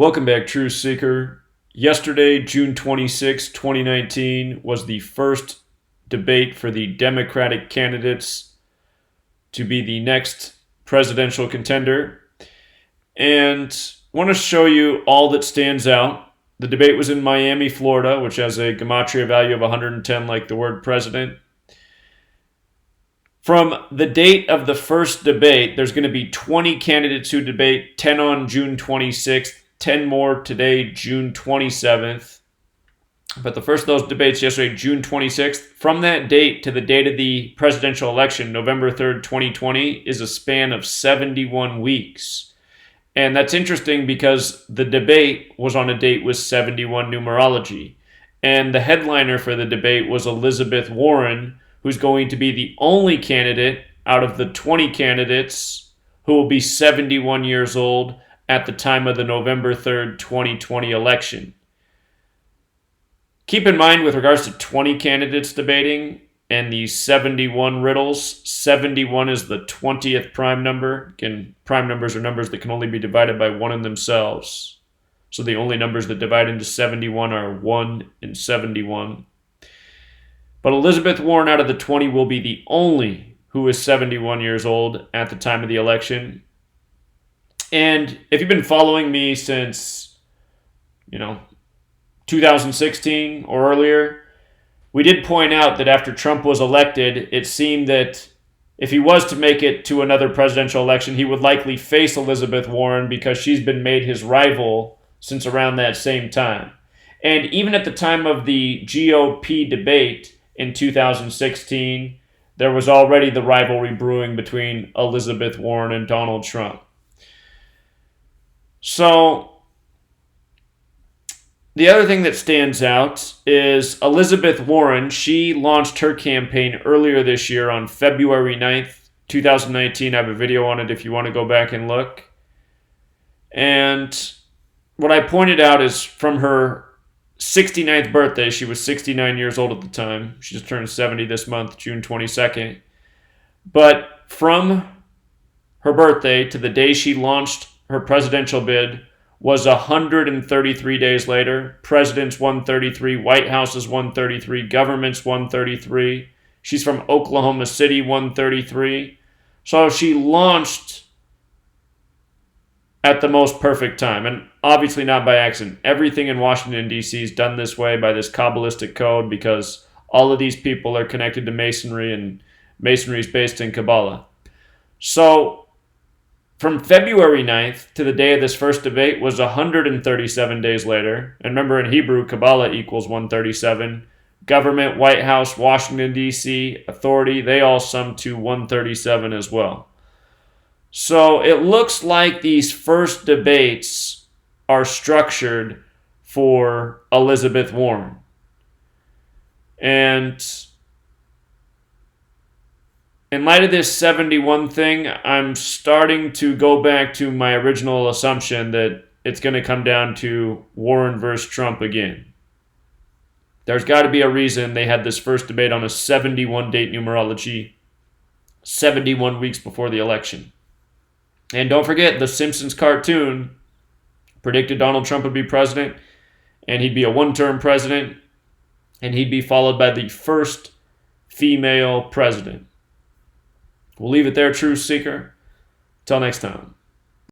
Welcome back, Truth Seeker. Yesterday, June 26, 2019, was the first debate for the Democratic candidates to be the next presidential contender. And I want to show you all that stands out. The debate was in Miami, Florida, which has a Gematria value of 110, like the word president. From the date of the first debate, there's going to be 20 candidates who debate, 10 on June 26th, 10 more today, June 27th. But the first of those debates yesterday, June 26th. From that date to the date of the presidential election, November 3rd, 2020, is a span of 71 weeks. And that's interesting because the debate was on a date with 71 numerology. And the headliner for the debate was Elizabeth Warren, who's going to be the only candidate out of the 20 candidates who will be 71 years old at the time of the November 3rd, 2020 election. Keep in mind, with regards to 20 candidates debating and the 71 riddles, 71 is the 20th prime number. Again, prime numbers are numbers that can only be divided by one in themselves. So the only numbers that divide into 71 are 1 and 71. But Elizabeth Warren out of the 20 will be the only who is 71 years old at the time of the election. And if you've been following me since, 2016 or earlier, we did point out that after Trump was elected, it seemed that if he was to make it to another presidential election, he would likely face Elizabeth Warren because she's been made his rival since around that same time. And even at the time of the GOP debate in 2016, there was already the rivalry brewing between Elizabeth Warren and Donald Trump. So, the other thing that stands out is Elizabeth Warren. She launched her campaign earlier this year on February 9th, 2019. I have a video on it if you want to go back and look. And what I pointed out is from her 69th birthday, she was 69 years old at the time. She just turned 70 this month, June 22nd. But from her birthday to the day she launched her presidential bid was 133 days later. President's 133, White House is 133, government's 133. She's from Oklahoma City, 133. So she launched at the most perfect time, and obviously not by accident. Everything in Washington, D.C. is done this way by this Kabbalistic code because all of these people are connected to Masonry, and Masonry is based in Kabbalah. So from February 9th to the day of this first debate was 137 days later. And remember, in Hebrew, Kabbalah equals 137. Government, White House, Washington, D.C., authority, they all sum to 137 as well. So it looks like these first debates are structured for Elizabeth Warren. And in light of this 71 thing, I'm starting to go back to my original assumption that it's going to come down to Warren versus Trump again. There's got to be a reason they had this first debate on a 71 date numerology, 71 weeks before the election. And don't forget, the Simpsons cartoon predicted Donald Trump would be president, and he'd be a one-term president, and he'd be followed by the first female president. We'll leave it there, Truth Seeker. Till next time.